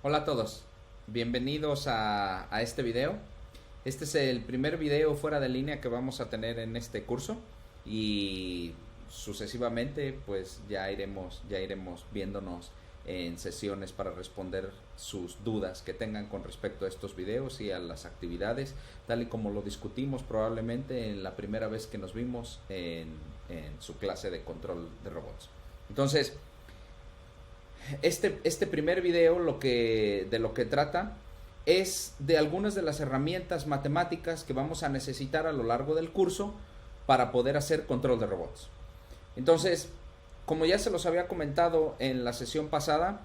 Hola a todos, bienvenidos a este video. Este es el primer video fuera de línea que vamos a tener en este curso y sucesivamente pues ya iremos viéndonos en sesiones para responder sus dudas que tengan con respecto a estos videos y a las actividades, tal y como lo discutimos probablemente en la primera vez que nos vimos en su clase de control de robots. Entonces, este primer video de lo que trata es de algunas de las herramientas matemáticas que vamos a necesitar a lo largo del curso para poder hacer control de robots. Entonces, como ya se los había comentado en la sesión pasada,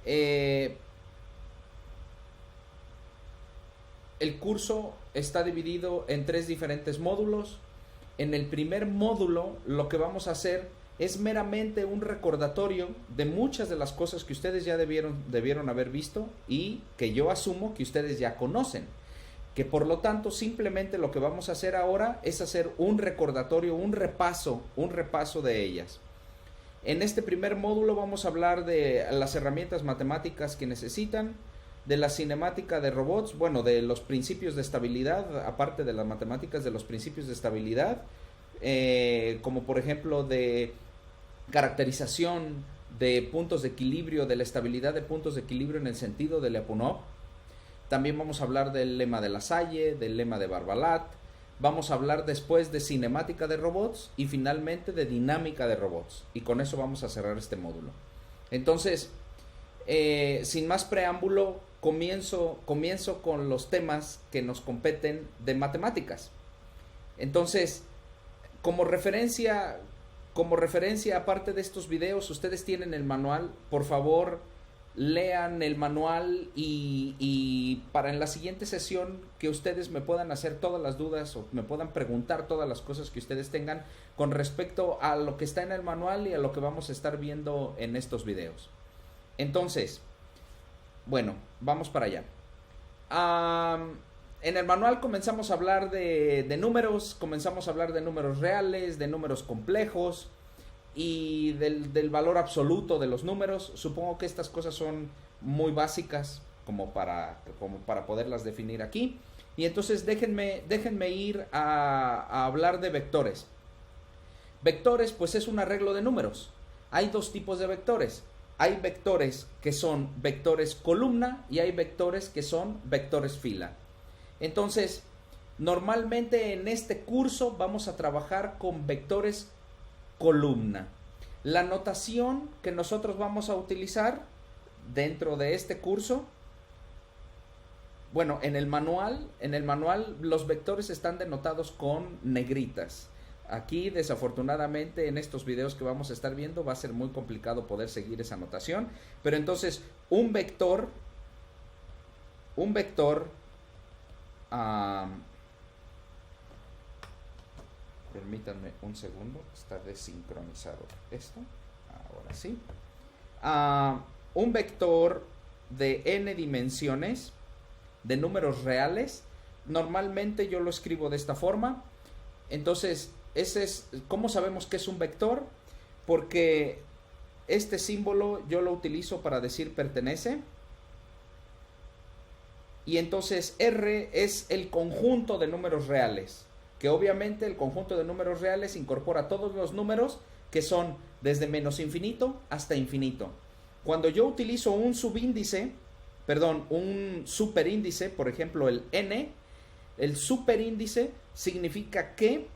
el curso está dividido en 3 diferentes módulos. En el primer módulo lo que vamos a hacer es meramente un recordatorio de muchas de las cosas que ustedes ya debieron haber visto y que yo asumo que ustedes ya conocen. Que por lo tanto simplemente lo que vamos a hacer ahora es hacer un recordatorio, un repaso de ellas. En este primer módulo vamos a hablar de las herramientas matemáticas que necesitan, de la cinemática de robots, bueno, de los principios de estabilidad, aparte de las matemáticas, de los principios de estabilidad, como por ejemplo de caracterización de puntos de equilibrio, de la estabilidad de puntos de equilibrio en el sentido de Lyapunov. También vamos a hablar del lema de Lasalle, del lema de Barbalat. Vamos a hablar después de cinemática de robots y finalmente de dinámica de robots. Y con eso vamos a cerrar este módulo. Entonces, sin más preámbulo, comienzo con los temas que nos competen de matemáticas. Entonces, como referencia, aparte de estos videos, ustedes tienen el manual. Por favor, lean el manual y para en la siguiente sesión que ustedes me puedan hacer todas las dudas o me puedan preguntar todas las cosas que ustedes tengan con respecto a lo que está en el manual y a lo que vamos a estar viendo en estos videos. Entonces, bueno, vamos para allá. En el manual comenzamos a hablar de números, comenzamos a hablar de números reales, de números complejos y del valor absoluto de los números. Supongo que estas cosas son muy básicas como para poderlas definir aquí. Y entonces déjenme ir a hablar de vectores. Vectores pues es un arreglo de números. Hay 2 tipos de vectores. Hay vectores que son vectores columna y hay vectores que son vectores fila. Entonces, normalmente en este curso vamos a trabajar con vectores columna. La notación que nosotros vamos a utilizar dentro de este curso, bueno, en el manual los vectores están denotados con negritas. Aquí, desafortunadamente, en estos videos que vamos a estar viendo va a ser muy complicado poder seguir esa notación. Pero entonces, un vector, permítanme un segundo, está desincronizado esto, ahora sí. Un vector de n dimensiones, de números reales, normalmente yo lo escribo de esta forma. Entonces, ¿cómo sabemos que es un vector? Porque este símbolo yo lo utilizo para decir pertenece. Y entonces R es el conjunto de números reales, que obviamente el conjunto de números reales incorpora todos los números que son desde menos infinito hasta infinito. Cuando yo utilizo un superíndice, por ejemplo el n, el superíndice significa que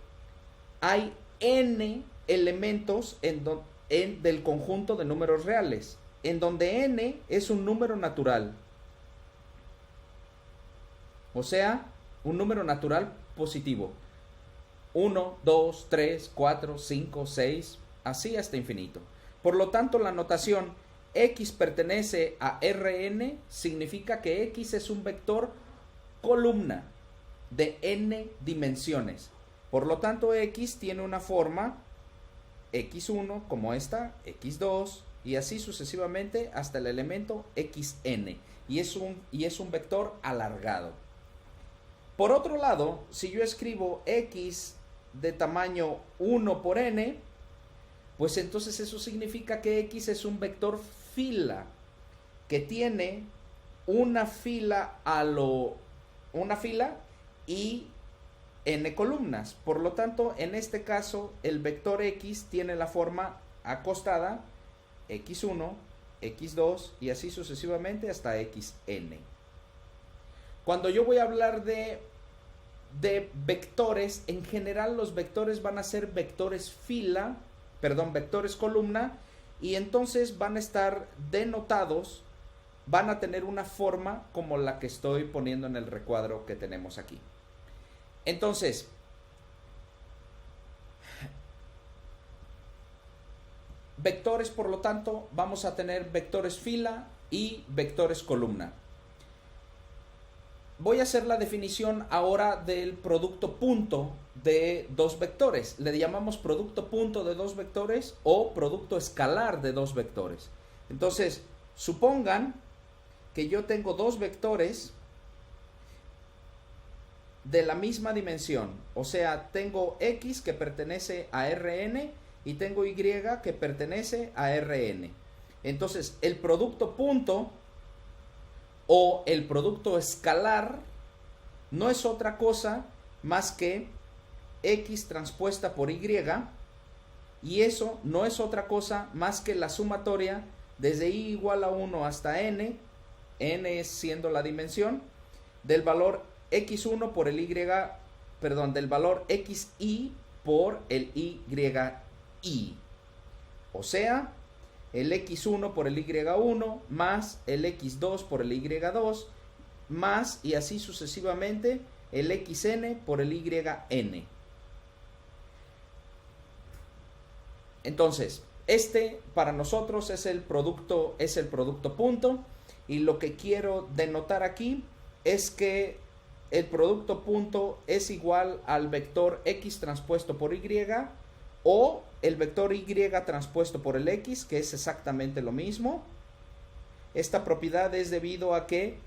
hay n elementos del conjunto de números reales, en donde n es un número natural. O sea, un número natural positivo. 1, 2, 3, 4, 5, 6, así hasta infinito. Por lo tanto, la notación x pertenece a Rn significa que x es un vector columna de n dimensiones. Por lo tanto, x tiene una forma x1 como esta, x2 y así sucesivamente hasta el elemento xn. Y es un vector alargado. Por otro lado, si yo escribo x de tamaño 1 por n, pues entonces eso significa que x es un vector fila que tiene una fila una fila y n columnas. Por lo tanto, en este caso, el vector x tiene la forma acostada, x1, x2 y así sucesivamente hasta xn. Cuando yo voy a hablar de vectores, en general los vectores van a ser vectores vectores columna, y entonces van a estar denotados, van a tener una forma como la que estoy poniendo en el recuadro que tenemos aquí. Entonces, vectores, por lo tanto, vamos a tener vectores fila y vectores columna. Voy a hacer la definición ahora del producto punto de dos vectores. Le llamamos producto punto de dos vectores o producto escalar de dos vectores. Entonces, supongan que yo tengo dos vectores de la misma dimensión. O sea, tengo x que pertenece a Rn y tengo y que pertenece a Rn. Entonces, el producto punto o el producto escalar no es otra cosa más que x transpuesta por y, y eso no es otra cosa más que la sumatoria desde i igual a 1 hasta n es siendo la dimensión del valor x1 por el del valor xi por el y. O sea, el x1 por el y1 más el x2 por el y2 más, y así sucesivamente, el xn por el yn. Entonces, este para nosotros es el producto punto, y lo que quiero denotar aquí es que el producto punto es igual al vector x transpuesto por y o el vector y transpuesto por el x, que es exactamente lo mismo. Esta propiedad es debido a que,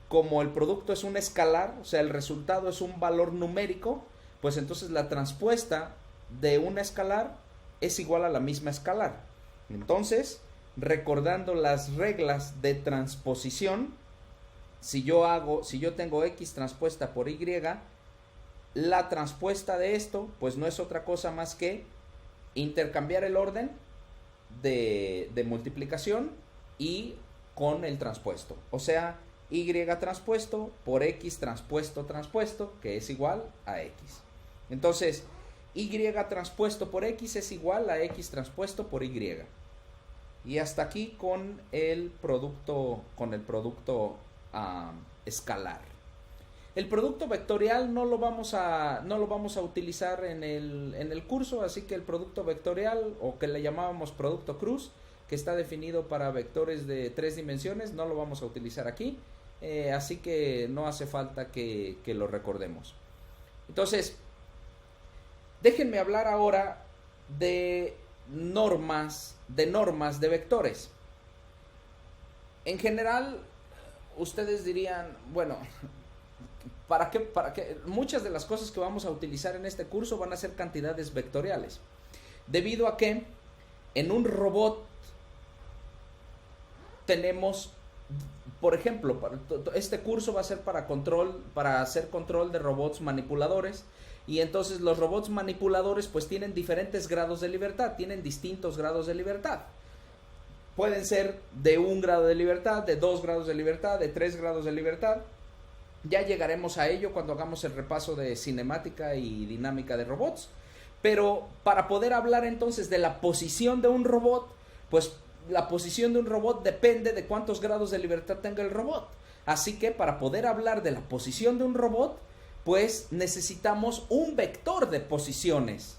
como el producto es un escalar, o sea, el resultado es un valor numérico, pues entonces la transpuesta de una escalar es igual a la misma escalar. Entonces, recordando las reglas de transposición, si yo tengo x transpuesta por y, la transpuesta de esto, pues no es otra cosa más que intercambiar el orden de multiplicación y con el transpuesto. O sea, y transpuesto por x transpuesto, que es igual a x. Entonces, y transpuesto por x es igual a x transpuesto por y. Y hasta aquí con el producto escalar. El producto vectorial no lo vamos a utilizar en el curso, así que el producto vectorial, o que le llamábamos producto cruz, que está definido para vectores de 3 dimensiones, no lo vamos a utilizar aquí, así que no hace falta que lo recordemos. Entonces, déjenme hablar ahora de normas de vectores. En general, ustedes dirían, bueno, ¿para qué? Muchas de las cosas que vamos a utilizar en este curso van a ser cantidades vectoriales, debido a que en un robot tenemos, por ejemplo, este curso va a ser para hacer control de robots manipuladores, y entonces los robots manipuladores pues tienen diferentes grados de libertad, tienen distintos grados de libertad. Pueden ser de 1 grado de libertad, de 2 grados de libertad, de 3 grados de libertad. Ya llegaremos a ello cuando hagamos el repaso de cinemática y dinámica de robots. Pero para poder hablar entonces de la posición de un robot, pues la posición de un robot depende de cuántos grados de libertad tenga el robot. Así que para poder hablar de la posición de un robot, pues necesitamos un vector de posiciones.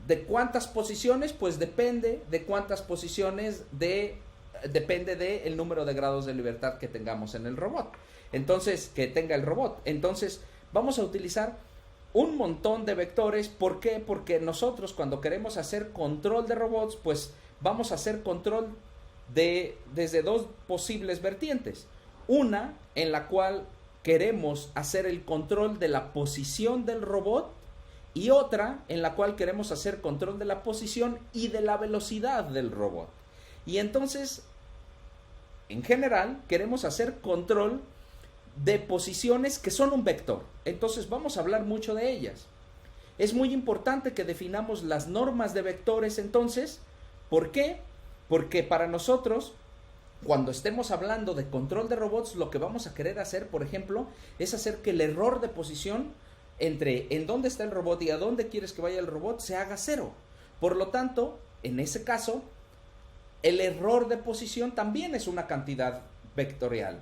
¿De cuántas posiciones? Pues depende de cuántas posiciones, depende del número de grados de libertad que tengamos en el robot. Entonces, que tenga el robot. Entonces, vamos a utilizar un montón de vectores. ¿Por qué? Porque nosotros, cuando queremos hacer control de robots, pues vamos a hacer control desde dos posibles vertientes. Una en la cual queremos hacer el control de la posición del robot, y otra en la cual queremos hacer control de la posición y de la velocidad del robot. Y entonces, en general, queremos hacer control de posiciones que son un vector. Entonces vamos a hablar mucho de ellas. Es muy importante que definamos las normas de vectores entonces. ¿Por qué? Porque para nosotros, cuando estemos hablando de control de robots, lo que vamos a querer hacer, por ejemplo, es hacer que el error de posición entre en dónde está el robot y a dónde quieres que vaya el robot se haga cero. Por lo tanto, en ese caso, el error de posición también es una cantidad vectorial.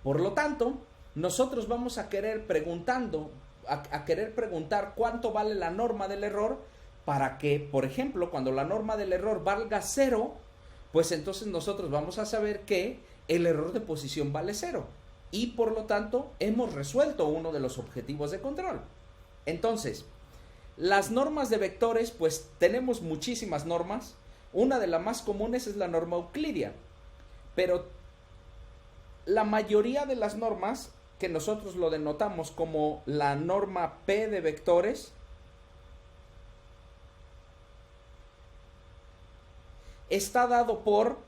Por lo tanto, nosotros vamos a querer preguntar cuánto vale la norma del error para que, por ejemplo, cuando la norma del error valga cero, pues entonces nosotros vamos a saber que el error de posición vale cero. Y por lo tanto, hemos resuelto uno de los objetivos de control. Entonces, las normas de vectores, pues tenemos muchísimas normas. Una de las más comunes es la norma euclidia. Pero la mayoría de las normas, que nosotros lo denotamos como la norma P de vectores, está dado por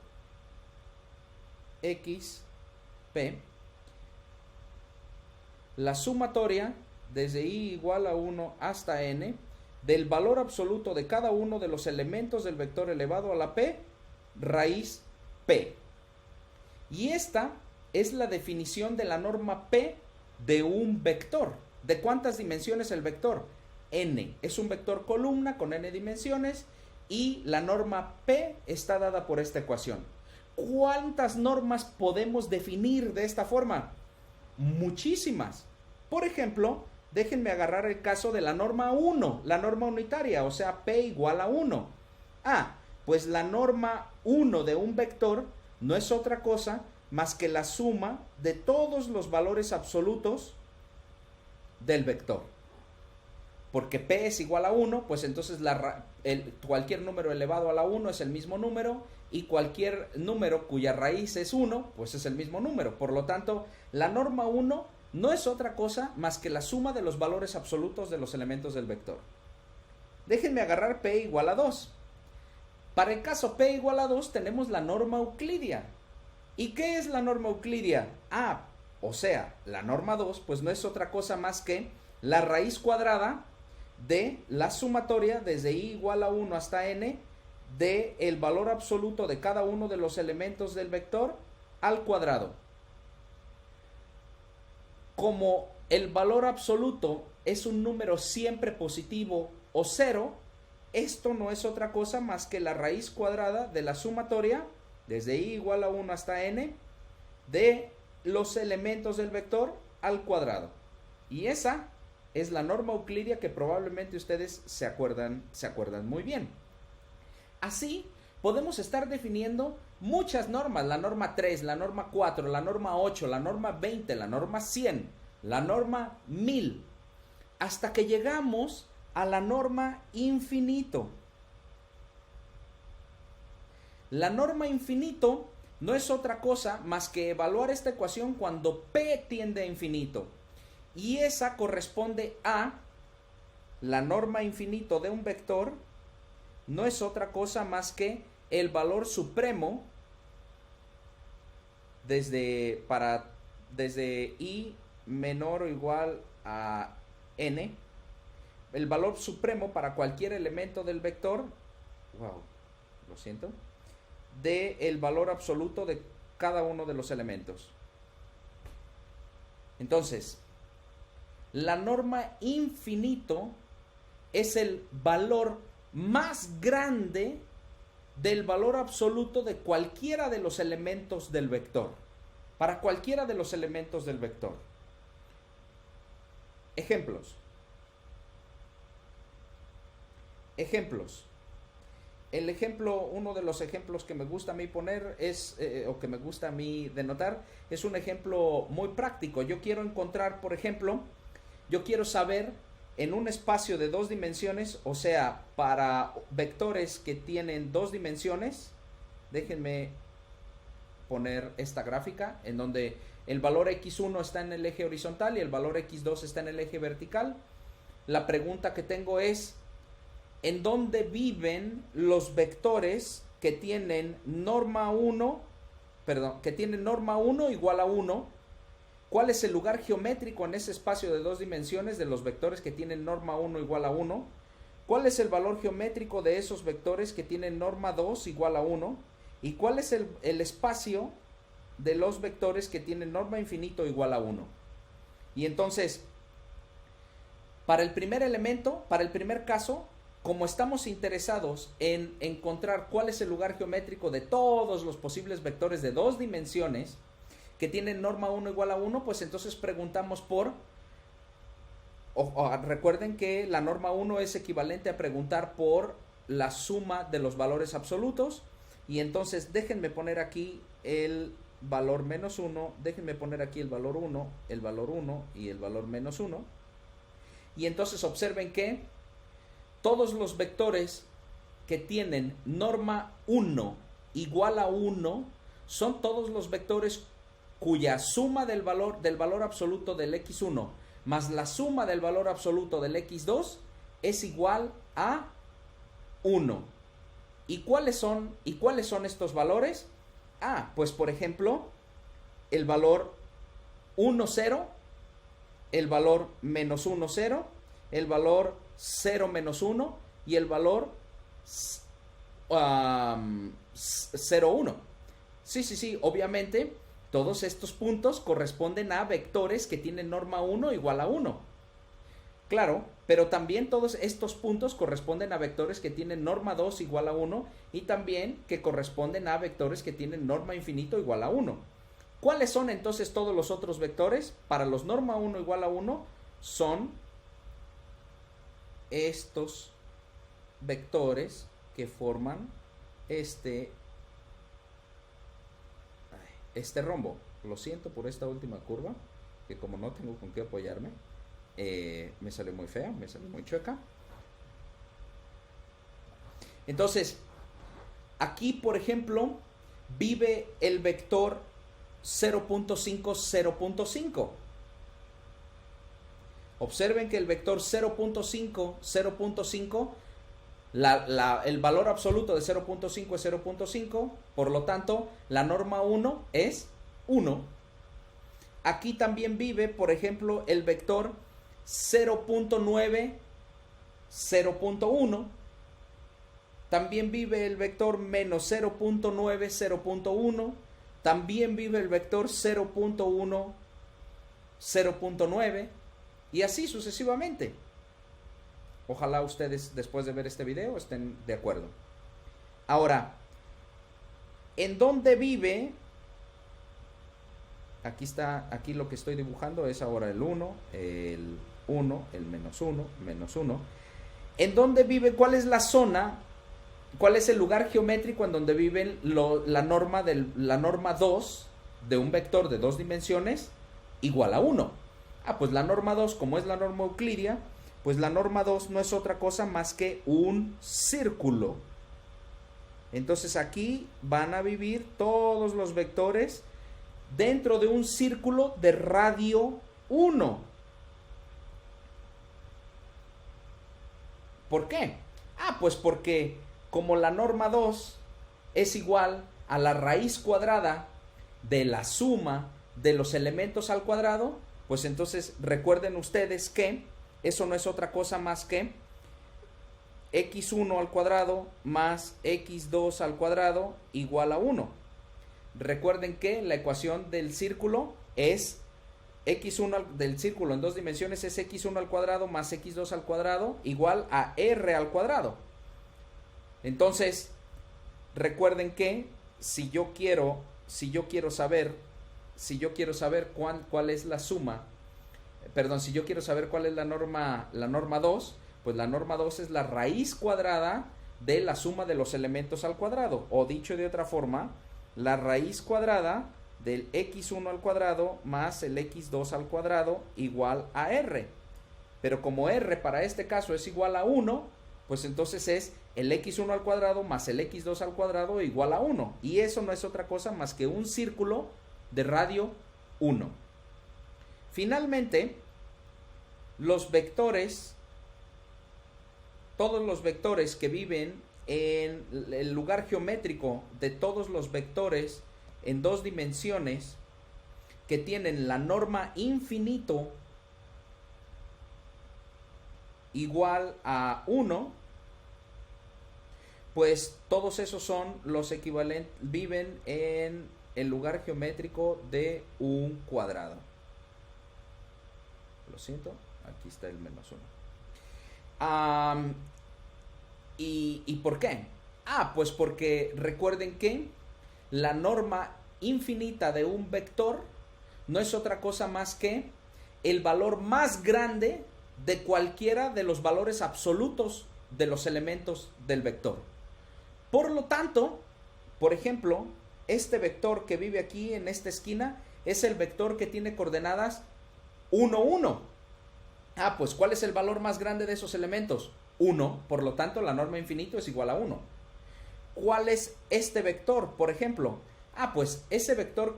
x, p, la sumatoria desde i igual a 1 hasta n del valor absoluto de cada uno de los elementos del vector elevado a la p raíz p. Y esta es la definición de la norma P de un vector. ¿De cuántas dimensiones el vector? N. Es un vector columna con n dimensiones y la norma P está dada por esta ecuación. ¿Cuántas normas podemos definir de esta forma? Muchísimas. Por ejemplo, déjenme agarrar el caso de la norma 1, la norma unitaria, o sea, P igual a 1. Pues la norma 1 de un vector no es otra cosa más que la suma de todos los valores absolutos del vector. Porque P es igual a 1, pues entonces cualquier número elevado a la 1 es el mismo número, y cualquier número cuya raíz es 1, pues es el mismo número. Por lo tanto, la norma 1 no es otra cosa más que la suma de los valores absolutos de los elementos del vector. Déjenme agarrar P igual a 2. Para el caso P igual a 2 tenemos la norma euclidia. ¿Y qué es la norma euclidia? O sea, la norma 2 pues no es otra cosa más que la raíz cuadrada de la sumatoria desde i igual a 1 hasta n de el valor absoluto de cada uno de los elementos del vector al cuadrado. Como el valor absoluto es un número siempre positivo o cero, esto no es otra cosa más que la raíz cuadrada de la sumatoria desde i igual a 1 hasta n de los elementos del vector al cuadrado. Y esa es la norma euclidia que probablemente ustedes se acuerdan muy bien. Así podemos estar definiendo muchas normas, la norma 3, la norma 4, la norma 8, la norma 20, la norma 100, la norma 1000, hasta que llegamos a la norma infinito. La norma infinito no es otra cosa más que evaluar esta ecuación cuando P tiende a infinito. Y esa corresponde a la norma infinito de un vector, no es otra cosa más que el valor supremo desde i menor o igual a n, el valor supremo para cualquier elemento del vector, de el valor absoluto de cada uno de los elementos. Entonces, la norma infinito es el valor más grande del valor absoluto de cualquiera de los elementos del vector. Para cualquiera de los elementos del vector. Ejemplos. Uno de los ejemplos que me gusta a mí poner o que me gusta a mí denotar, es un ejemplo muy práctico. Yo quiero encontrar, por ejemplo, yo quiero saber en un espacio de 2 dimensiones, o sea, para vectores que tienen 2 dimensiones, déjenme poner esta gráfica en donde el valor x1 está en el eje horizontal y el valor x2 está en el eje vertical. La pregunta que tengo es, ¿en dónde viven los vectores que tienen norma 1, perdón, que tiene norma 1 igual a 1. ¿Cuál es el lugar geométrico en ese espacio de dos dimensiones de los vectores que tienen norma 1 igual a 1? ¿Cuál es el valor geométrico de esos vectores que tienen norma 2 igual a 1? ¿Y cuál es el espacio de los vectores que tienen norma infinito igual a 1? Y entonces, para el primer elemento, para el primer caso, como estamos interesados en encontrar cuál es el lugar geométrico de todos los posibles vectores de dos dimensiones que tienen norma 1 igual a 1, pues entonces preguntamos por... recuerden que la norma 1 es equivalente a preguntar por la suma de los valores absolutos. Y entonces déjenme poner aquí el valor menos 1, déjenme poner aquí el valor 1 y el valor menos 1. Y entonces observen que todos los vectores que tienen norma 1 igual a 1 son todos los vectores cuya suma del valor absoluto del x1 más la suma del valor absoluto del x2 es igual a 1. ¿Y cuáles son estos valores? Pues por ejemplo, el valor 1, 0, el valor menos 1, 0, el valor 0, menos 1 y el valor 0, 1. Sí, obviamente todos estos puntos corresponden a vectores que tienen norma 1 igual a 1. Claro, pero también todos estos puntos corresponden a vectores que tienen norma 2 igual a 1 y también que corresponden a vectores que tienen norma infinito igual a 1. ¿Cuáles son entonces todos los otros vectores? Para los norma 1 igual a 1 son estos vectores que forman este rombo. Lo siento por esta última curva, que como no tengo con qué apoyarme, me sale muy fea, me sale muy chueca. Entonces, aquí por ejemplo, vive el vector 0.5, 0.5. Observen que el vector 0.5, 0.5, el valor absoluto de 0.5 es 0.5, por lo tanto, la norma 1 es 1. Aquí también vive, por ejemplo, el vector 0.9, 0.1. También vive el vector menos 0.9, 0.1. También vive el vector 0.1, 0.9. Y así sucesivamente. Ojalá ustedes, después de ver este video, estén de acuerdo. Ahora, ¿en dónde vive? Aquí lo que estoy dibujando es ahora el 1, el menos 1, menos 1. ¿En dónde vive? ¿Cuál es la zona? ¿Cuál es el lugar geométrico en donde viven la norma 2 de un vector de dos dimensiones igual a 1? Pues la norma 2, como es la norma euclidia, pues la norma 2 no es otra cosa más que un círculo. Entonces aquí van a vivir todos los vectores dentro de un círculo de radio 1. ¿Por qué? Pues porque como la norma 2 es igual a la raíz cuadrada de la suma de los elementos al cuadrado, pues entonces recuerden ustedes que eso no es otra cosa más que x1 al cuadrado más x2 al cuadrado igual a 1. Recuerden que la ecuación del círculo es del círculo en dos dimensiones es x1 al cuadrado más x2 al cuadrado igual a r al cuadrado. Entonces, recuerden que si yo quiero saber cuál es la suma, si yo quiero saber cuál es la norma 2, pues la norma 2 es la raíz cuadrada de la suma de los elementos al cuadrado, o dicho de otra forma, la raíz cuadrada del x1 al cuadrado más el x2 al cuadrado igual a r. Pero como r para este caso es igual a 1, pues entonces es el x1 al cuadrado más el x2 al cuadrado igual a 1. Y eso no es otra cosa más que un círculo de radio 1. Finalmente, los vectores, todos los vectores que viven en el lugar geométrico de todos los vectores en dos dimensiones que tienen la norma infinito igual a 1, pues todos esos son los equivalentes, viven en el lugar geométrico de un cuadrado. Lo siento, aquí está el -1. ¿Y por qué? Pues porque recuerden que la norma infinita de un vector no es otra cosa más que el valor más grande de cualquiera de los valores absolutos de los elementos del vector. Por lo tanto, por ejemplo, este vector que vive aquí en esta esquina es el vector que tiene coordenadas 1, 1. Pues ¿cuál es el valor más grande de esos elementos? 1, por lo tanto la norma infinito es igual a 1. ¿Cuál es este vector, por ejemplo? Pues ese vector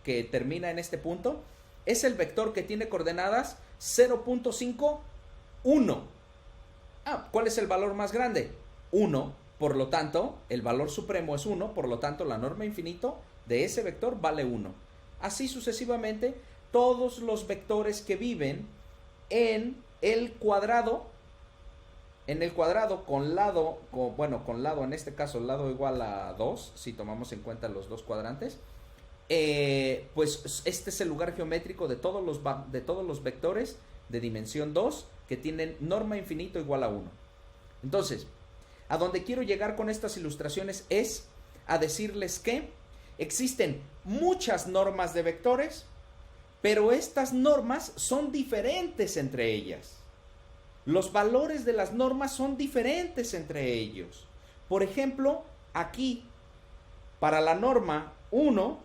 que termina en este punto es el vector que tiene coordenadas 0.5, 1. ¿Cuál es el valor más grande? 1, por lo tanto, el valor supremo es 1, por lo tanto, la norma infinito de ese vector vale 1. Así sucesivamente, todos los vectores que viven en el cuadrado con lado, en este caso, lado igual a 2, si tomamos en cuenta los dos cuadrantes, pues este es el lugar geométrico de todos los vectores de dimensión 2 que tienen norma infinito igual a 1. Entonces, a donde quiero llegar con estas ilustraciones es a decirles que existen muchas normas de vectores, pero estas normas son diferentes entre ellas. Los valores de las normas son diferentes entre ellos. Por ejemplo, aquí, para la norma 1,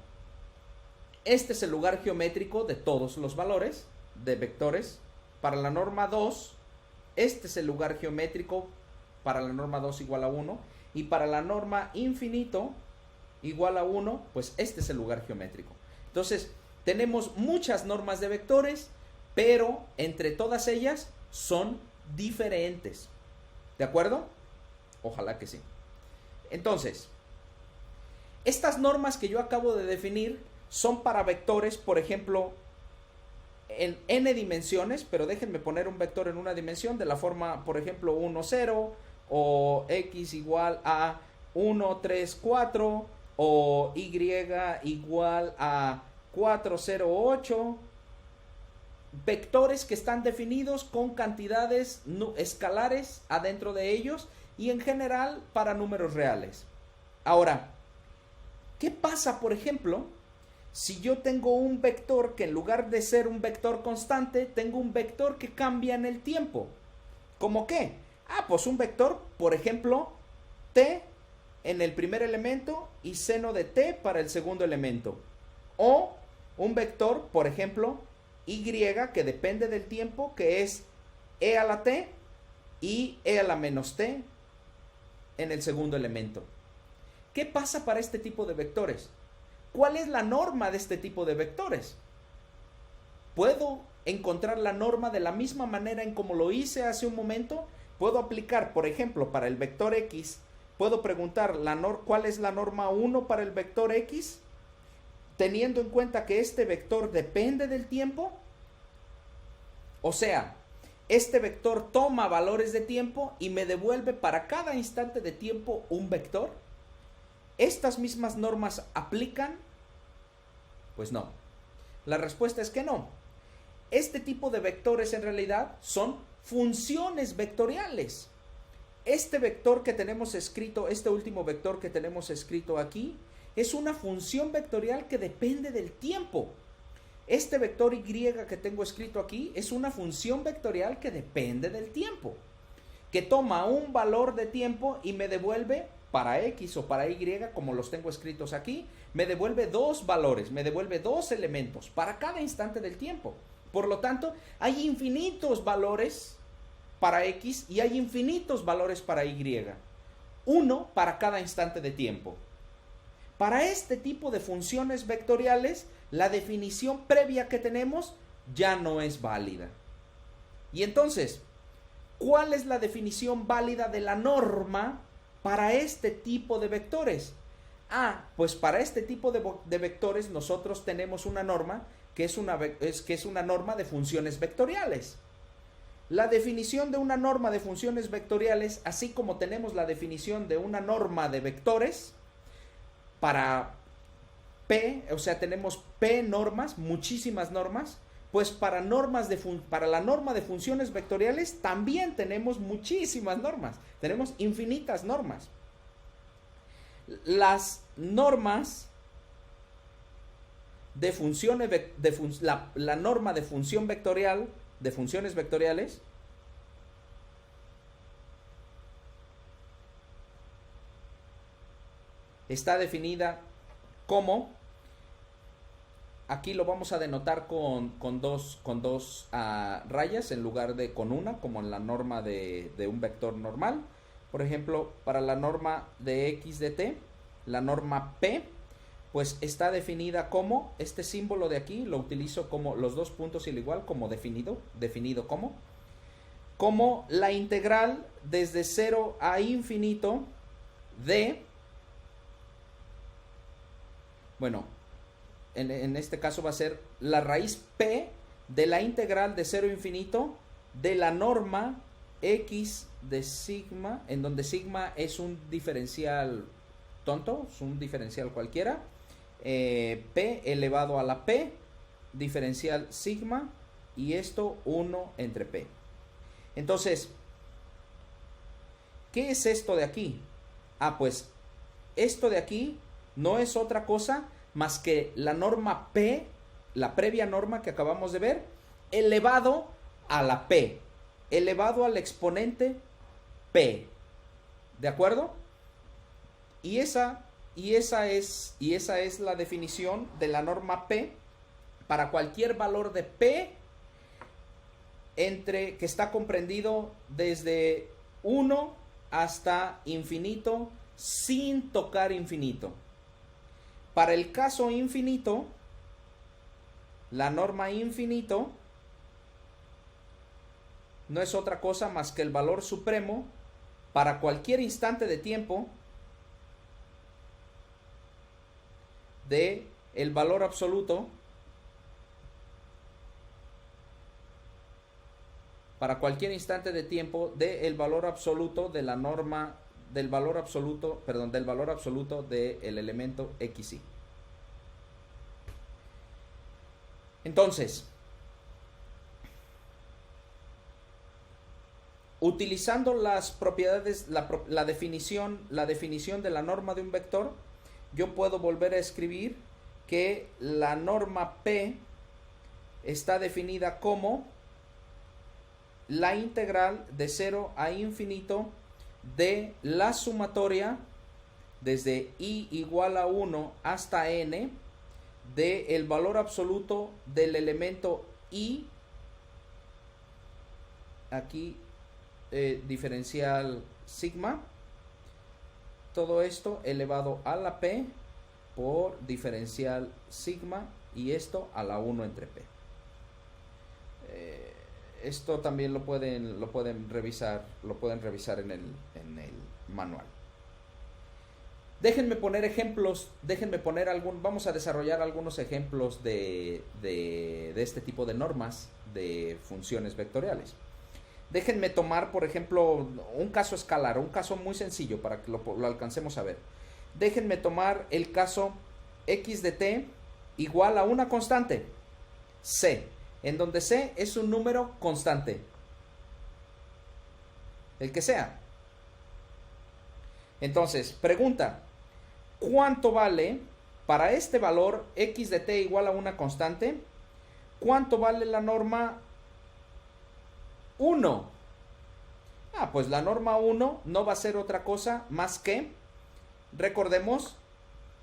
este es el lugar geométrico de todos los valores de vectores. Para la norma 2, este es el lugar geométrico para la norma 2 igual a 1. Y para la norma infinito igual a 1, pues este es el lugar geométrico. Entonces, tenemos muchas normas de vectores, pero entre todas ellas son diferentes. ¿De acuerdo? Ojalá que sí. Entonces, estas normas que yo acabo de definir son para vectores, por ejemplo, en n dimensiones, pero déjenme poner un vector en una dimensión de la forma, por ejemplo, 1, 0, o x igual a 1, 3, 4, o y igual a 4, 0, 8. Vectores que están definidos con cantidades escalares adentro de ellos y en general para números reales. Ahora, ¿qué pasa, por ejemplo, si yo tengo un vector que en lugar de ser un vector constante, tengo un vector que cambia en el tiempo? ¿Cómo qué? Pues un vector, por ejemplo, t en el primer elemento y seno de t para el segundo elemento. O un vector, por ejemplo, y que depende del tiempo, que es e a la t y e a la menos t en el segundo elemento. ¿Qué pasa para este tipo de vectores? ¿Cuál es la norma de este tipo de vectores? ¿Puedo encontrar la norma de la misma manera en como lo hice hace un momento? Puedo aplicar, por ejemplo, para el vector x, puedo preguntar cuál es la norma 1 para el vector x, teniendo en cuenta que este vector depende del tiempo. O sea, este vector toma valores de tiempo y me devuelve para cada instante de tiempo un vector. ¿Estas mismas normas aplican? Pues no. La respuesta es que no. Este tipo de vectores en realidad son funciones vectoriales. Este vector que tenemos escrito, este último vector que tenemos escrito aquí, es una función vectorial que depende del tiempo. Este vector y que tengo escrito aquí es una función vectorial que depende del tiempo, que toma un valor de tiempo y me devuelve para x o para y, como los tengo escritos aquí, me devuelve dos valores, me devuelve dos elementos para cada instante del tiempo. Por lo tanto, hay infinitos valores para x y hay infinitos valores para y. Uno para cada instante de tiempo. Para este tipo de funciones vectoriales, la definición previa que tenemos ya no es válida. Y entonces, ¿cuál es la definición válida de la norma para este tipo de vectores? Pues para este tipo de vectores nosotros tenemos una norma que es una norma de funciones vectoriales. La definición de una norma de funciones vectoriales, así como tenemos la definición de una norma de vectores para P, o sea, tenemos P normas, muchísimas normas, pues para la norma de funciones vectoriales también tenemos muchísimas normas, tenemos infinitas normas. Las normas de funciones, la norma de función vectorial, de funciones vectoriales, está definida como, aquí lo vamos a denotar con dos rayas en lugar de con una, como en la norma de un vector normal. Por ejemplo, para la norma de x de t, la norma P, pues está definida como, este símbolo de aquí lo utilizo como los dos puntos y el igual, como definido como la integral desde 0 a infinito de, bueno, en este caso va a ser la raíz P de la integral de 0 a infinito de la norma x de sigma, en donde sigma es un diferencial tonto, es un diferencial cualquiera, P elevado a la P, diferencial sigma, y esto 1 entre P. Entonces, ¿qué es esto de aquí? Pues esto de aquí no es otra cosa más que la norma P, la previa norma que acabamos de ver, elevado a la P, elevado al exponente P. ¿De acuerdo? Y esa es la definición de la norma P para cualquier valor de P que está comprendido desde 1 hasta infinito sin tocar infinito. Para el caso infinito, la norma infinito no es otra cosa más que el valor supremo para cualquier instante de tiempo de el valor absoluto para cualquier instante de tiempo del valor absoluto de la norma del valor absoluto del elemento xy. Entonces, utilizando las propiedades, la definición de la norma de un vector, yo puedo volver a escribir que la norma P está definida como la integral de 0 a infinito de la sumatoria desde i igual a 1 hasta n de el valor absoluto del elemento i, aquí diferencial sigma, todo esto elevado a la P por diferencial sigma, y esto a la 1 entre P. Esto también lo pueden revisar en el manual. Déjenme poner ejemplos, vamos a desarrollar algunos ejemplos de este tipo de normas de funciones vectoriales. Déjenme tomar, por ejemplo, un caso escalar, un caso muy sencillo para que lo alcancemos a ver. Déjenme tomar el caso x de t igual a una constante, c, en donde c es un número constante, el que sea. Entonces, pregunta, ¿cuánto vale para este valor x de t igual a una constante? ¿Cuánto vale la norma 1? Pues la norma 1 no va a ser otra cosa más que, recordemos,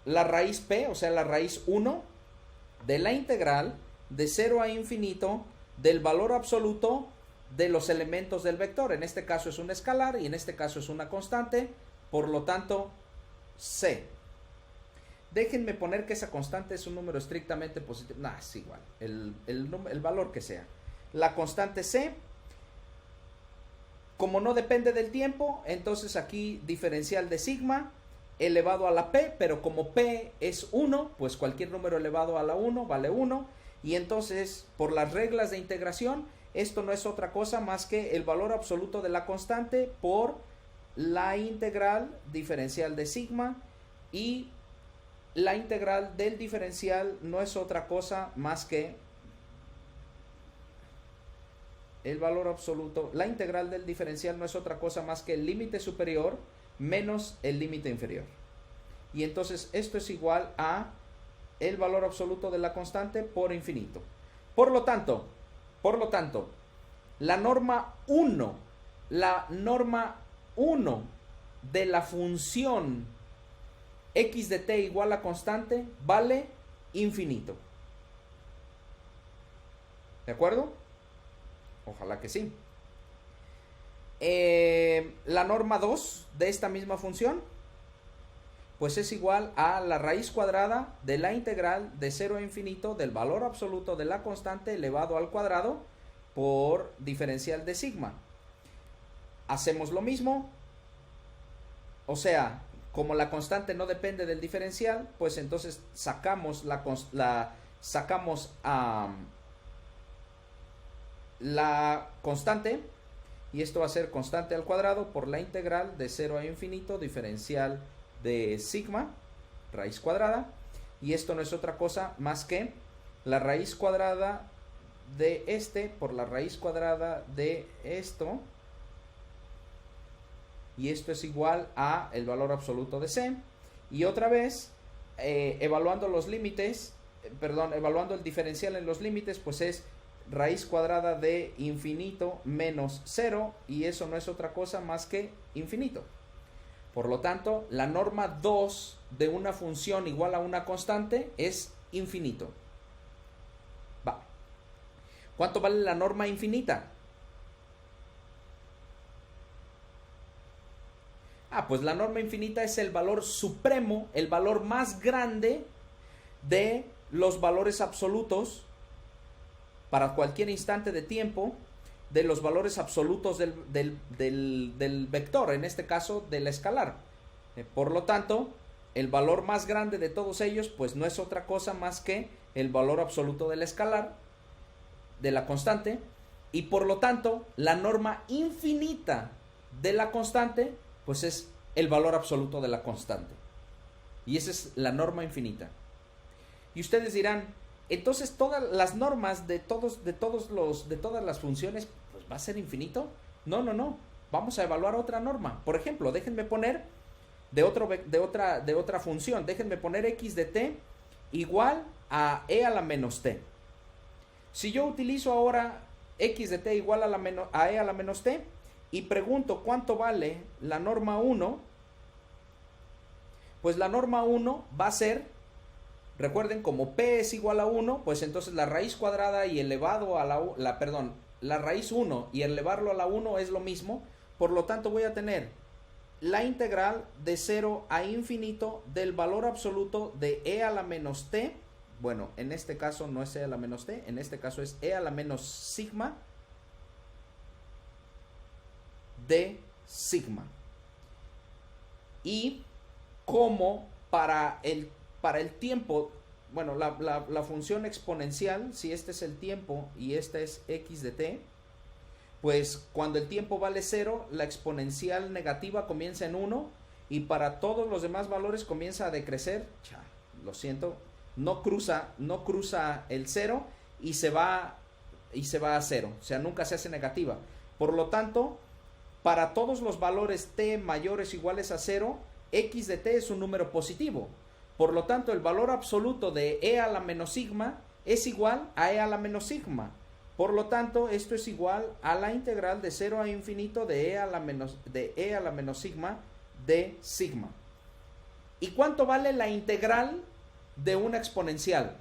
la raíz p, o sea, la raíz 1 de la integral de 0 a infinito del valor absoluto de los elementos del vector. En este caso es un escalar y en este caso es una constante, por lo tanto, c. Déjenme poner que esa constante es un número estrictamente positivo. Es igual, el valor que sea. La constante c, como no depende del tiempo, entonces aquí diferencial de sigma, elevado a la p, pero como p es 1, pues cualquier número elevado a la 1 vale 1, y entonces por las reglas de integración, esto no es otra cosa más que el valor absoluto de la constante por la integral diferencial de sigma, y la integral del diferencial no es otra cosa más que el valor absoluto, la integral del diferencial no es otra cosa más que el límite superior menos el límite inferior. Y entonces esto es igual a el valor absoluto de la constante por infinito. Por lo tanto, la norma 1 de la función x de t igual a constante vale infinito. ¿De acuerdo? Ojalá que sí. La norma 2 de esta misma función, pues es igual a la raíz cuadrada de la integral de 0 a infinito del valor absoluto de la constante elevado al cuadrado por diferencial de sigma. Hacemos lo mismo, o sea, como la constante no depende del diferencial, pues entonces sacamos la constante, y esto va a ser constante al cuadrado por la integral de 0 a infinito diferencial de sigma, raíz cuadrada, y esto no es otra cosa más que la raíz cuadrada de este por la raíz cuadrada de esto, y esto es igual a el valor absoluto de c, y otra vez evaluando los límites, evaluando el diferencial en los límites, pues es raíz cuadrada de infinito menos 0, y eso no es otra cosa más que infinito. Por lo tanto, la norma 2 de una función igual a una constante es infinito. Va. ¿Cuánto vale la norma infinita? Pues la norma infinita es el valor supremo, el valor más grande de los valores absolutos para cualquier instante de tiempo, de los valores absolutos del vector, en este caso del escalar. Por lo tanto, el valor más grande de todos ellos, pues no es otra cosa más que el valor absoluto del escalar, de la constante, y por lo tanto, la norma infinita de la constante, pues es el valor absoluto de la constante. Y esa es la norma infinita. Y ustedes dirán, entonces todas las normas de todas las funciones, pues va a ser infinito. No. Vamos a evaluar otra norma. Por ejemplo, déjenme poner de otra función. Déjenme poner x de t igual a e a la menos t. Si yo utilizo ahora x de t igual a e a la menos t y pregunto cuánto vale la norma 1, pues la norma 1 va a ser, recuerden, como p es igual a 1, pues entonces la raíz cuadrada y elevado a la raíz 1 y elevarlo a la 1 es lo mismo. Por lo tanto voy a tener la integral de 0 a infinito del valor absoluto de e a la menos t. Bueno, en este caso no es e a la menos t, en este caso es e a la menos sigma de sigma. Y como para el tiempo, bueno, la función exponencial, si este es el tiempo y esta es x de t, pues cuando el tiempo vale 0, la exponencial negativa comienza en 1, y para todos los demás valores comienza a decrecer. Lo siento, no cruza el 0 y se va a 0, o sea, nunca se hace negativa. Por lo tanto, para todos los valores t mayores o iguales a 0, x de t es un número positivo. Por lo tanto, el valor absoluto de e a la menos sigma es igual a e a la menos sigma. Por lo tanto, esto es igual a la integral de 0 a infinito de e a la menos sigma de sigma. ¿Y cuánto vale la integral de una exponencial?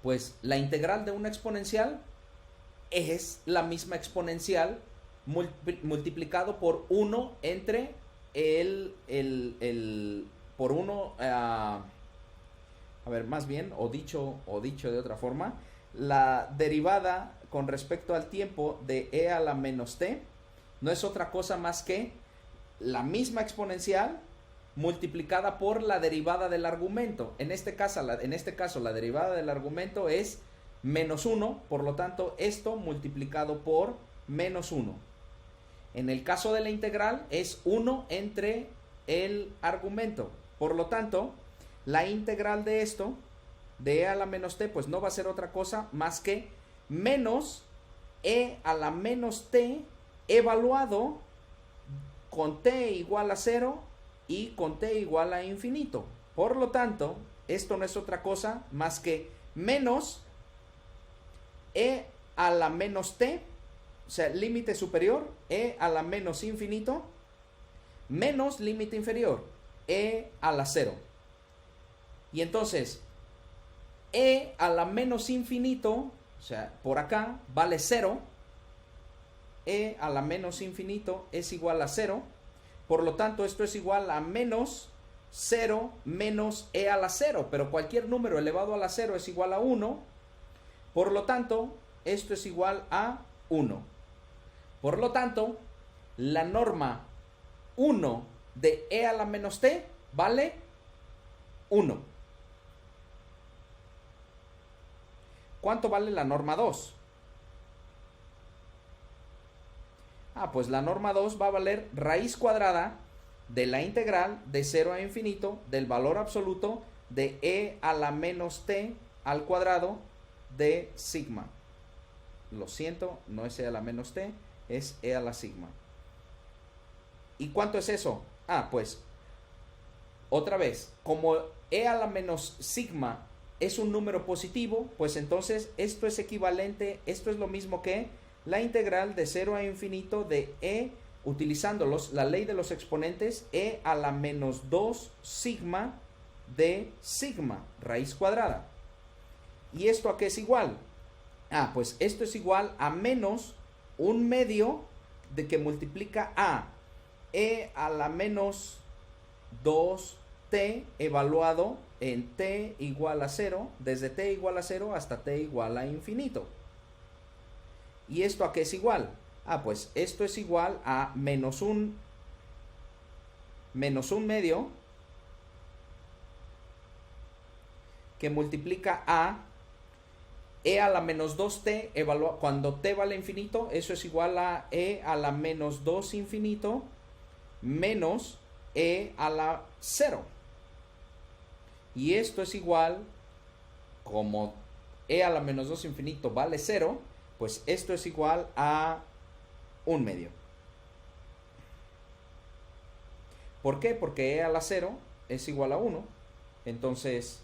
Pues la integral de una exponencial es la misma exponencial multiplicado por 1 entre por 1, más bien, o dicho de otra forma, la derivada con respecto al tiempo de e a la menos t no es otra cosa más que la misma exponencial multiplicada por la derivada del argumento. En este caso, la derivada del argumento es menos 1, por lo tanto, esto multiplicado por menos 1. En el caso de la integral es 1 entre el argumento. Por lo tanto, la integral de esto, de e a la menos t, pues no va a ser otra cosa más que menos e a la menos t evaluado con t igual a 0 y con t igual a infinito. Por lo tanto, esto no es otra cosa más que menos e a la menos t, o sea, límite superior, e a la menos infinito, menos límite inferior, e a la 0. Y entonces, e a la menos infinito, o sea, por acá vale 0, e a la menos infinito es igual a 0, por lo tanto esto es igual a menos 0 menos e a la 0, pero cualquier número elevado a la 0 es igual a 1, por lo tanto esto es igual a 1. Por lo tanto, la norma 1 de e a la menos t vale 1. ¿Cuánto vale la norma 2? Pues la norma 2 va a valer raíz cuadrada de la integral de 0 a infinito del valor absoluto de e a la menos t al cuadrado de sigma. Lo siento, no es e a la menos t, es e a la sigma. ¿Y cuánto es eso? Pues otra vez, como e a la menos sigma es un número positivo, pues entonces esto es equivalente, esto es lo mismo que la integral de 0 a infinito de e, utilizando la ley de los exponentes, e a la menos 2 sigma de sigma, raíz cuadrada. ¿Y esto a qué es igual? Pues esto es igual a menos 1/2 de que multiplica a e a la menos 2t evaluado en t igual a 0, desde t igual a 0 hasta t igual a infinito. ¿Y esto a qué es igual? Pues esto es igual a menos 1/2 que multiplica a e a la menos 2t cuando t vale infinito, eso es igual a e a la menos 2 infinito menos e a la 0. Y esto es igual, como e a la menos 2 infinito vale 0, pues esto es igual a 1/2. ¿Por qué? Porque e a la 0 es igual a 1. Entonces,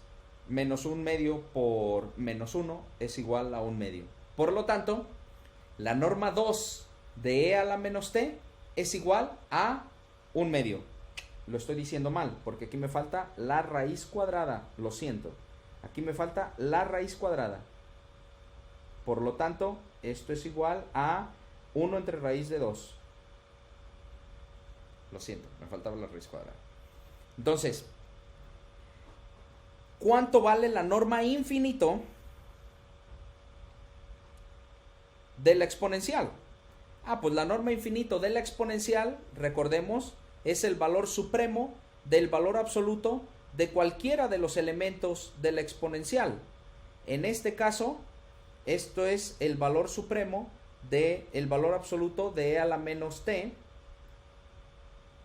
menos 1/2 por menos 1 es igual a 1/2. Por lo tanto, la norma 2 de e a la menos t es igual a 1/2. Lo estoy diciendo mal, porque aquí me falta la raíz cuadrada. Lo siento. Aquí me falta la raíz cuadrada. Por lo tanto, esto es igual a 1 entre raíz de 2. Lo siento, me faltaba la raíz cuadrada. Entonces, ¿cuánto vale la norma infinito de la exponencial? Pues la norma infinito de la exponencial, recordemos, es el valor supremo del valor absoluto de cualquiera de los elementos de la exponencial. En este caso, esto es el valor supremo del valor absoluto de e a la menos t,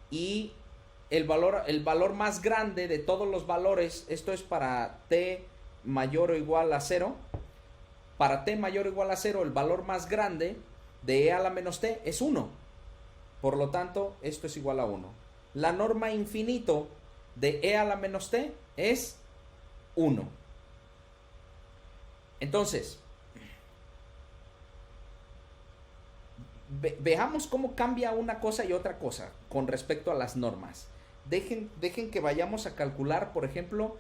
y el valor más grande de todos los valores, esto es para t mayor o igual a 0, para t mayor o igual a 0, el valor más grande de e a la menos t es 1. Por lo tanto, esto es igual a 1. La norma infinito de e a la menos t es 1. Entonces, veamos cómo cambia una cosa y otra cosa con respecto a las normas. Dejen que vayamos a calcular, por ejemplo,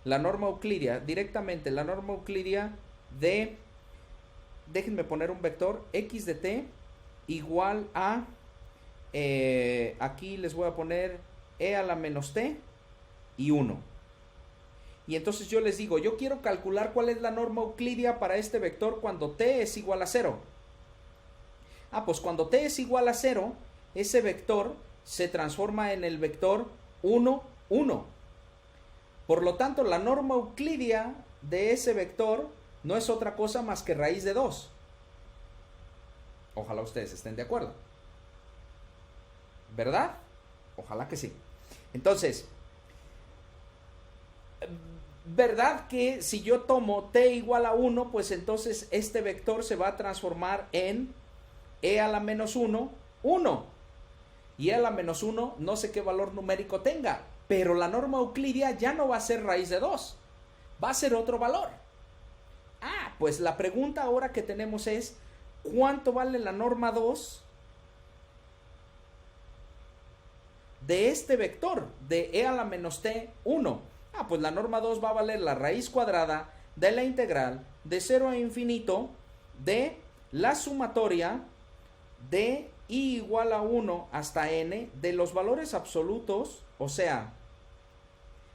la norma euclidia, directamente la norma euclidia de, déjenme poner un vector, x de t igual a, aquí les voy a poner e a la menos t y 1. Y entonces yo les digo, yo quiero calcular cuál es la norma euclidia para este vector cuando t es igual a 0. Pues cuando t es igual a 0, ese vector se transforma en el vector 1, 1. Por lo tanto, la norma euclidia de ese vector no es otra cosa más que raíz de 2. Ojalá ustedes estén de acuerdo. ¿Verdad? Ojalá que sí. Entonces, ¿verdad que si yo tomo t igual a 1, pues entonces este vector se va a transformar en e a la menos 1, 1? Y e a la menos 1 no sé qué valor numérico tenga, pero la norma euclidia ya no va a ser raíz de 2, va a ser otro valor. Ah, pues la pregunta ahora que tenemos es, ¿cuánto vale la norma 2 de este vector de e a la menos t, 1? Ah, pues la norma 2 va a valer la raíz cuadrada de la integral de 0 a infinito de la sumatoria de i igual a 1 hasta n de los valores absolutos, o sea,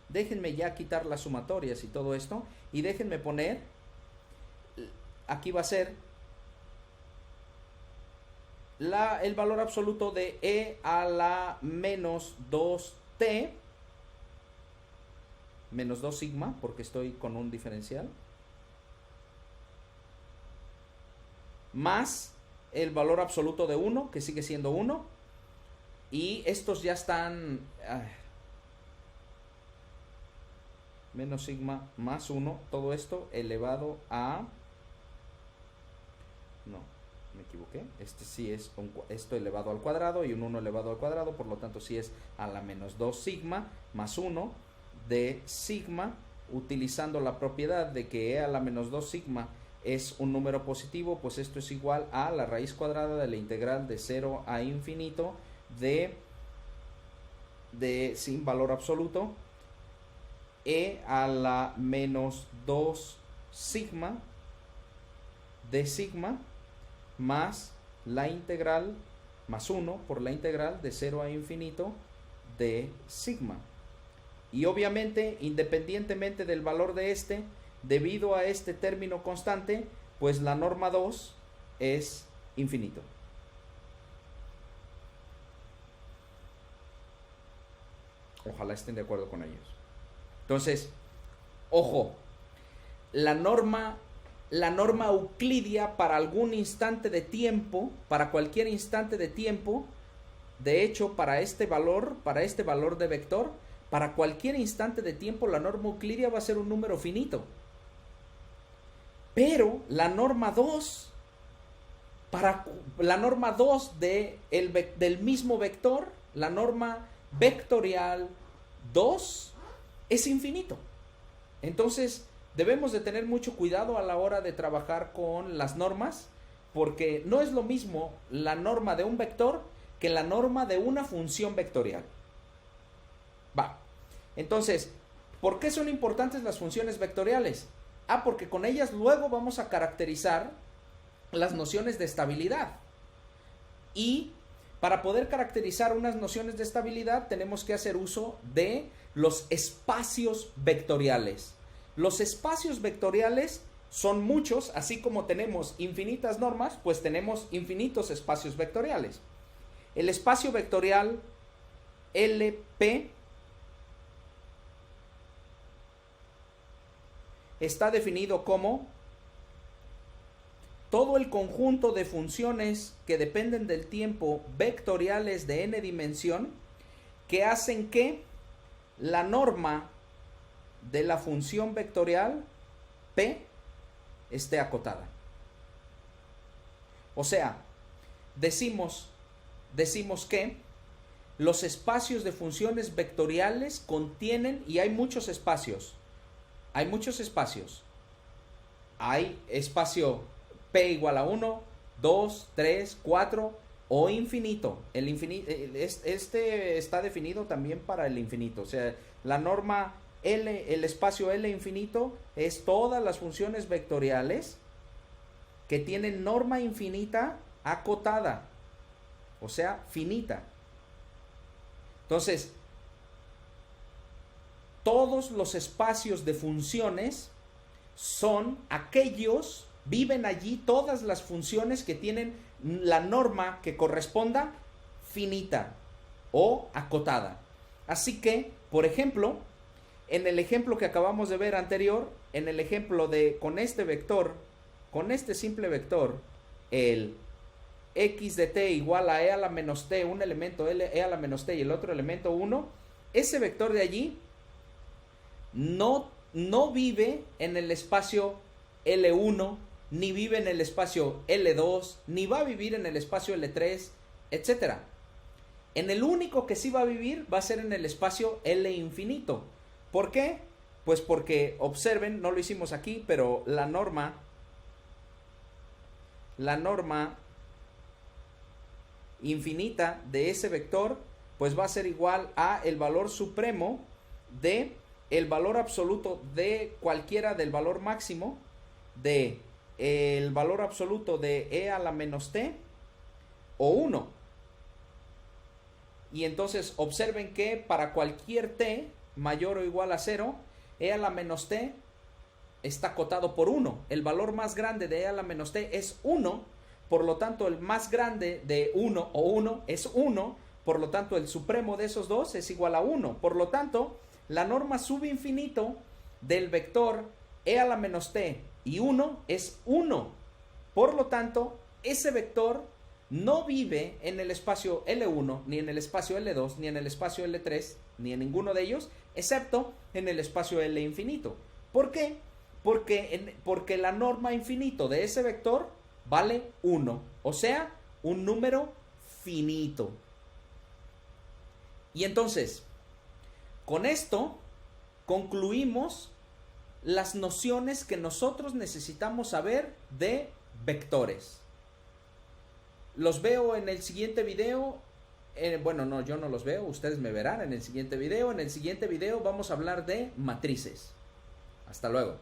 déjenme ya quitar las sumatorias y todo esto, y déjenme poner, aquí va a ser el valor absoluto de e a la menos 2t, menos 2 sigma, porque estoy con un diferencial, más el valor absoluto de 1, que sigue siendo 1, y estos ya están, menos sigma más 1, todo esto elevado a, no, me equivoqué, este sí es esto elevado al cuadrado y un 1 elevado al cuadrado, por lo tanto sí es a la menos 2 sigma más 1 de sigma, utilizando la propiedad de que e a la menos 2 sigma es un número positivo, pues esto es igual a la raíz cuadrada de la integral de 0 a infinito de sin valor absoluto, e a la menos 2 sigma de sigma más la integral, más 1 por la integral de 0 a infinito de sigma. Y obviamente, independientemente del valor de este, debido a este término constante, pues la norma 2 es infinito. Ojalá estén de acuerdo con ellos. Entonces, ojo, la norma euclidia para algún instante de tiempo, para cualquier instante de tiempo, de hecho, para este valor de vector, para cualquier instante de tiempo, la norma euclidia va a ser un número finito. Pero la norma 2, para la norma 2 del mismo vector, la norma vectorial 2 es infinito. Entonces, debemos de tener mucho cuidado a la hora de trabajar con las normas, porque no es lo mismo la norma de un vector que la norma de una función vectorial. Va. Entonces, ¿por qué son importantes las funciones vectoriales? Ah, porque con ellas luego vamos a caracterizar las nociones de estabilidad. Y para poder caracterizar unas nociones de estabilidad tenemos que hacer uso de los espacios vectoriales. Los espacios vectoriales son muchos, así como tenemos infinitas normas, pues tenemos infinitos espacios vectoriales. El espacio vectorial LP está definido como todo el conjunto de funciones que dependen del tiempo vectoriales de n dimensión que hacen que la norma de la función vectorial P esté acotada. O sea, decimos que los espacios de funciones vectoriales contienen, y hay muchos espacios. Hay espacio P igual a 1, 2, 3, 4 o infinito. Este está definido también para el infinito. O sea, la norma L, el espacio L infinito, es todas las funciones vectoriales que tienen norma infinita acotada. O sea, finita. Entonces, todos los espacios de funciones son aquellos, viven allí todas las funciones que tienen la norma que corresponda finita. o acotada. Así que, por ejemplo, en el ejemplo que acabamos de ver anterior, en el ejemplo de con este vector, con este simple vector, el x de t igual a e a la menos t, un elemento e a la menos t y el otro elemento 1, ese vector de allí no vive en el espacio L1, ni vive en el espacio L2, ni va a vivir en el espacio L3, etc. En el único que sí va a vivir va a ser en el espacio L infinito. ¿Por qué? Pues porque, observen, no lo hicimos aquí, pero la norma infinita de ese vector, pues va a ser igual a el valor supremo de el valor absoluto de cualquiera del valor máximo de el valor absoluto de e a la menos t o 1. Y entonces observen que para cualquier t mayor o igual a 0, e a la menos t está acotado por 1. El valor más grande de e a la menos t es 1, por lo tanto el más grande de 1 o 1 es 1, por lo tanto el supremo de esos dos es igual a 1. Por lo tanto, la norma subinfinito del vector e a la menos t y 1 es 1. Por lo tanto, ese vector no vive en el espacio L1, ni en el espacio L2, ni en el espacio L3, ni en ninguno de ellos, excepto en el espacio L infinito. ¿Por qué? Porque la norma infinito de ese vector vale 1, o sea, un número finito. Y entonces, con esto concluimos las nociones que nosotros necesitamos saber de vectores. Los veo en el siguiente video. Bueno, no, yo no los veo, ustedes me verán en el siguiente video. En el siguiente video vamos a hablar de matrices. Hasta luego.